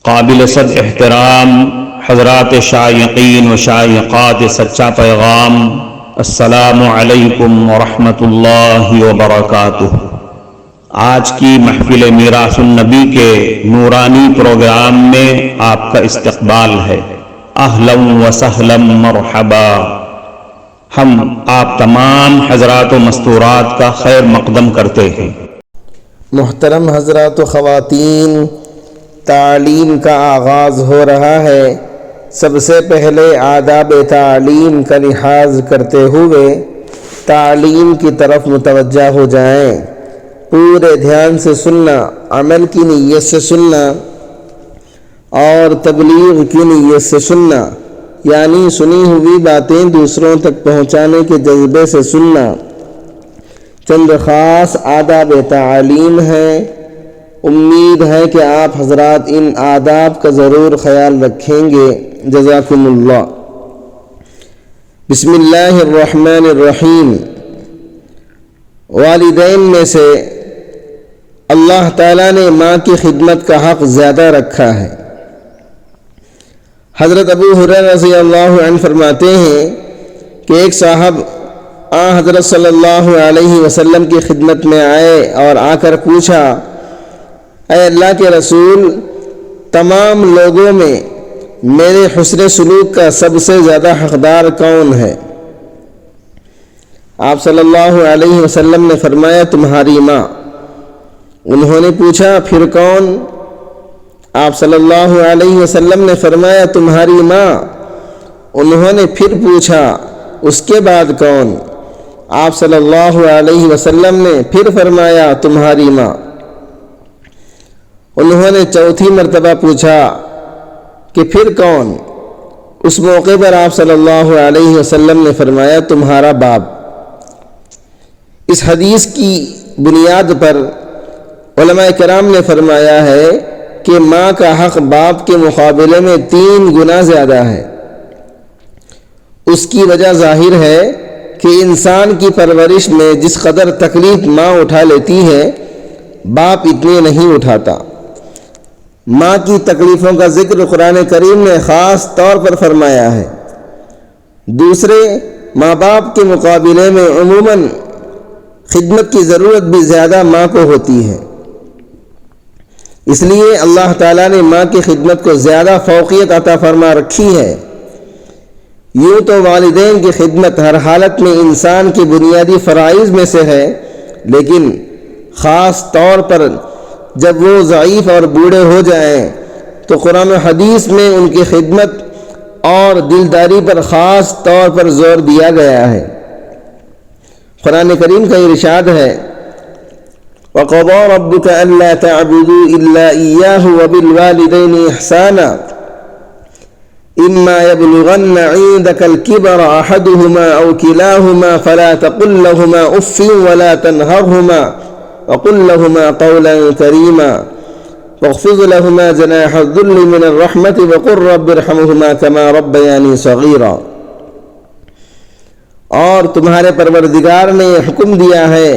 قابل صد احترام حضرات شائقین و شائقات سچا پیغام، السلام علیکم ورحمۃ اللہ وبرکاتہ۔ آج کی محفل میراث النبی کے نورانی پروگرام میں آپ کا استقبال ہے۔ اہلا و سہلا مرحبا۔ ہم آپ تمام حضرات و مستورات کا خیر مقدم کرتے ہیں۔ محترم حضرات و خواتین، تعلیم کا آغاز ہو رہا ہے۔ سب سے پہلے آداب تعلیم کا لحاظ کرتے ہوئے تعلیم کی طرف متوجہ ہو جائیں۔ پورے دھیان سے سننا، عمل کی نیت سے سننا اور تبلیغ کی نیت سے سننا، یعنی سنی ہوئی باتیں دوسروں تک پہنچانے کے جذبے سے سننا۔ چند خاص آداب تعلیم ہیں، امید ہے کہ آپ حضرات ان آداب کا ضرور خیال رکھیں گے۔ جزاکم اللہ۔ بسم اللہ الرحمن الرحیم۔ والدین میں سے اللہ تعالیٰ نے ماں کی خدمت کا حق زیادہ رکھا ہے۔ حضرت ابو ہریرہ رضی اللہ عنہ فرماتے ہیں کہ ایک صاحب حضرت صلی اللہ علیہ وسلم کی خدمت میں آئے اور آ کر پوچھا، اے اللہ کے رسول، تمام لوگوں میں میرے حسن سلوک کا سب سے زیادہ حقدار کون ہے؟ آپ صلی اللہ علیہ وسلم نے فرمایا، تمہاری ماں۔ انہوں نے پوچھا، پھر کون؟ آپ صلی اللہ علیہ وسلم نے فرمایا، تمہاری ماں۔ انہوں نے پھر پوچھا، اس کے بعد کون؟ آپ صلی اللہ علیہ وسلم نے پھر فرمایا، تمہاری ماں۔ انہوں نے چوتھی مرتبہ پوچھا کہ پھر کون؟ اس موقع پر آپ صلی اللہ علیہ وسلم نے فرمایا، تمہارا باپ۔ اس حدیث کی بنیاد پر علماء کرام نے فرمایا ہے کہ ماں کا حق باپ کے مقابلے میں 3 گنا زیادہ ہے۔ اس کی وجہ ظاہر ہے کہ انسان کی پرورش میں جس قدر تکلیف ماں اٹھا لیتی ہے، باپ اتنے نہیں اٹھاتا۔ ماں کی تکلیفوں کا ذکر قرآن کریم نے خاص طور پر فرمایا ہے۔ دوسرے ماں باپ کے مقابلے میں عموماً خدمت کی ضرورت بھی زیادہ ماں کو ہوتی ہے، اس لیے اللہ تعالیٰ نے ماں کی خدمت کو زیادہ فوقیت عطا فرما رکھی ہے۔ یوں تو والدین کی خدمت ہر حالت میں انسان کی بنیادی فرائض میں سے ہے، لیکن خاص طور پر جب وہ ضعیف اور بوڑھے ہو جائیں تو قرآن و حدیث میں ان کی خدمت اور دلداری پر خاص طور پر زور دیا گیا ہے۔ قرآن کریم کا ارشاد ہے، وَقَضَىٰ رَبُّكَ أَلَّا تَعْبُدُوا إِلَّا إِيَّاهُ وَبِالْوَالِدَيْنِ إِحْسَانًا إِمَّا يَبْلُغَنَّ عِندَكَ الْكِبَرَ أَحَدُهُمَا أَوْ كِلَاهُمَا فَلَا تَقُل لَّهُمَا أُفٍّ وَلَا تَنْهَرْهُمَا وَقُل لَّهُمَا قَوْلًا كَرِيمًا وَاخْفِضْ لَهُمَا جَنَاحَ الذُّلِّ مِنَ الرَّحْمَةِ وَقُل رَّبِّ ارْحَمْهُمَا كَمَا رَبَّيَانِي صَغِيرًا۔ اور تمہارے پروردگار نے حکم دیا ہے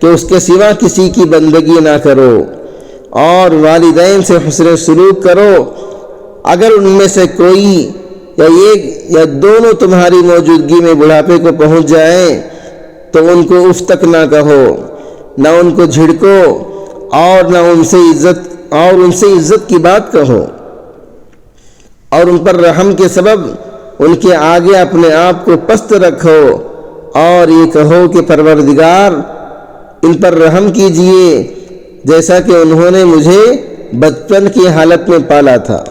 کہ اس کے سوا کسی کی بندگی نہ کرو اور والدین سے حسن سلوک کرو۔ اگر ان میں سے کوئی یا ایک یا دونوں تمہاری موجودگی میں بڑھاپے کو پہنچ جائیں تو ان کو اف تک نہ کہو، نہ ان کو جھڑکو اور نہ ان سے عزت کی بات کہو، اور ان پر رحم کے سبب ان کے آگے اپنے آپ کو پست رکھو اور یہ کہو کہ پروردگار ان پر رحم کیجئے جیسا کہ انہوں نے مجھے بچپن کی حالت میں پالا تھا۔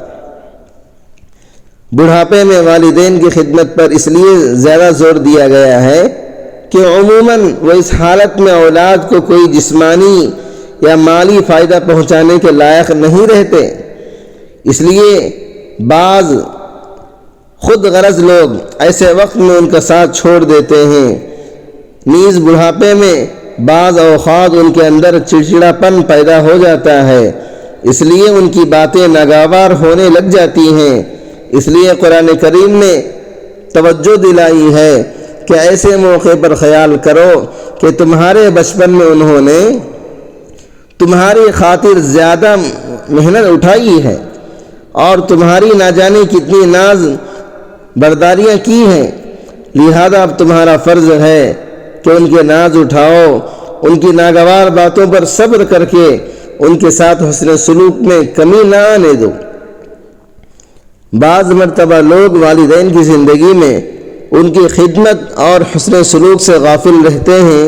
بڑھاپے میں والدین کی خدمت پر اس لیے زیادہ زور دیا گیا ہے کہ عموماً وہ اس حالت میں اولاد کو کوئی جسمانی یا مالی فائدہ پہنچانے کے لائق نہیں رہتے، اس لیے بعض خود غرض لوگ ایسے وقت میں ان کا ساتھ چھوڑ دیتے ہیں۔ نیز بڑھاپے میں بعض اوقات ان کے اندر چڑچڑاپن پیدا ہو جاتا ہے، اس لیے ان کی باتیں ناگوار ہونے لگ جاتی ہیں۔ اس لیے قرآن کریم نے توجہ دلائی ہے کہ ایسے موقع پر خیال کرو کہ تمہارے بچپن میں انہوں نے تمہاری خاطر زیادہ محنت اٹھائی ہے، اور تمہاری نہ جانے کتنی ناز برداریاں کی ہیں، لہذا اب تمہارا فرض ہے کہ ان کے ناز اٹھاؤ، ان کی ناگوار باتوں پر صبر کر کے ان کے ساتھ حسن سلوک میں کمی نہ آنے دو۔ بعض مرتبہ لوگ والدین کی زندگی میں ان کی خدمت اور حسن سلوک سے غافل رہتے ہیں،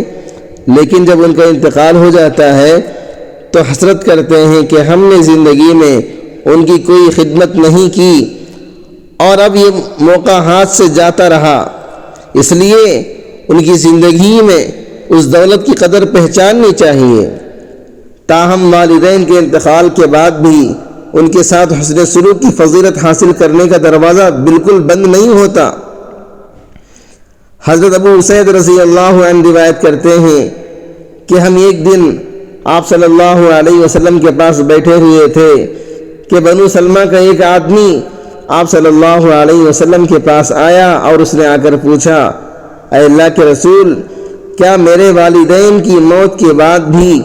لیکن جب ان کا انتقال ہو جاتا ہے تو حسرت کرتے ہیں کہ ہم نے زندگی میں ان کی کوئی خدمت نہیں کی اور اب یہ موقع ہاتھ سے جاتا رہا۔ اس لیے ان کی زندگی میں اس دولت کی قدر پہچاننی چاہیے۔ تاہم والدین کے انتقال کے بعد بھی ان کے ساتھ حسن سلوک کی فضیلت حاصل کرنے کا دروازہ بالکل بند نہیں ہوتا۔ حضرت ابو سعید رضی اللہ عنہ روایت کرتے ہیں کہ ہم ایک دن آپ صلی اللہ علیہ وسلم کے پاس بیٹھے ہوئے تھے کہ بنو سلمہ کا ایک آدمی آپ صلی اللہ علیہ وسلم کے پاس آیا اور اس نے آ کر پوچھا، اے اللہ کے رسول، کیا میرے والدین کی موت کے بعد بھی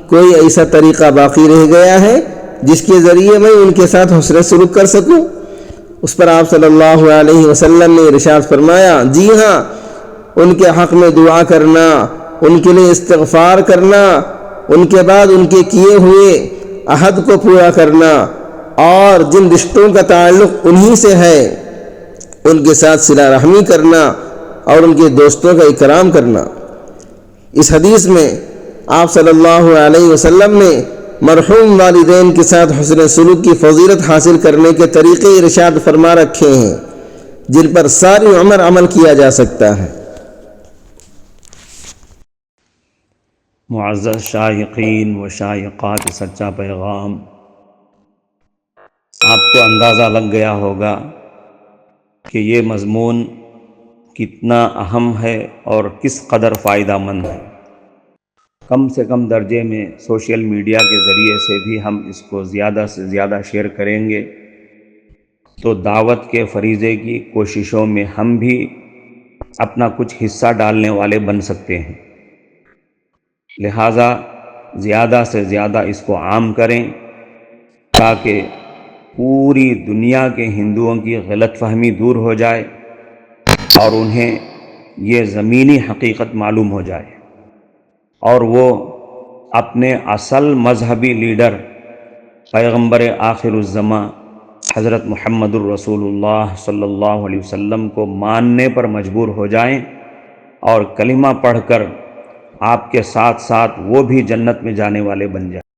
کوئی ایسا طریقہ باقی رہ گیا ہے جس کے ذریعے میں ان کے ساتھ حسن سلوک کر سکوں؟ اس پر آپ صلی اللہ علیہ وسلم نے ارشاد فرمایا، جی ہاں، ان کے حق میں دعا کرنا، ان کے لیے استغفار کرنا، ان کے بعد ان کے کیے ہوئے عہد کو پورا کرنا، اور جن رشتوں کا تعلق انہی سے ہے ان کے ساتھ صلہ رحمی کرنا اور ان کے دوستوں کا اکرام کرنا۔ اس حدیث میں آپ صلی اللہ علیہ وسلم نے مرحوم والدین کے ساتھ حسن سلوک کی فضیلت حاصل کرنے کے طریقے ارشاد فرما رکھے ہیں جن پر ساری عمر عمل کیا جا سکتا ہے۔ معزز شائقین و شائقات سچا پیغام، آپ کو اندازہ لگ گیا ہوگا کہ یہ مضمون کتنا اہم ہے اور کس قدر فائدہ مند ہے۔ کم سے کم درجے میں سوشل میڈیا کے ذریعے سے بھی ہم اس کو زیادہ سے زیادہ شیئر کریں گے تو دعوت کے فریضے کی کوششوں میں ہم بھی اپنا کچھ حصہ ڈالنے والے بن سکتے ہیں۔ لہٰذا زیادہ سے زیادہ اس کو عام کریں تاکہ پوری دنیا کے ہندوؤں کی غلط فہمی دور ہو جائے اور انہیں یہ زمینی حقیقت معلوم ہو جائے اور وہ اپنے اصل مذہبی لیڈر پیغمبر آخر الزماں حضرت محمد الرسول اللہ صلی اللہ علیہ وسلم کو ماننے پر مجبور ہو جائیں اور کلمہ پڑھ کر آپ کے ساتھ ساتھ وہ بھی جنت میں جانے والے بن جائیں۔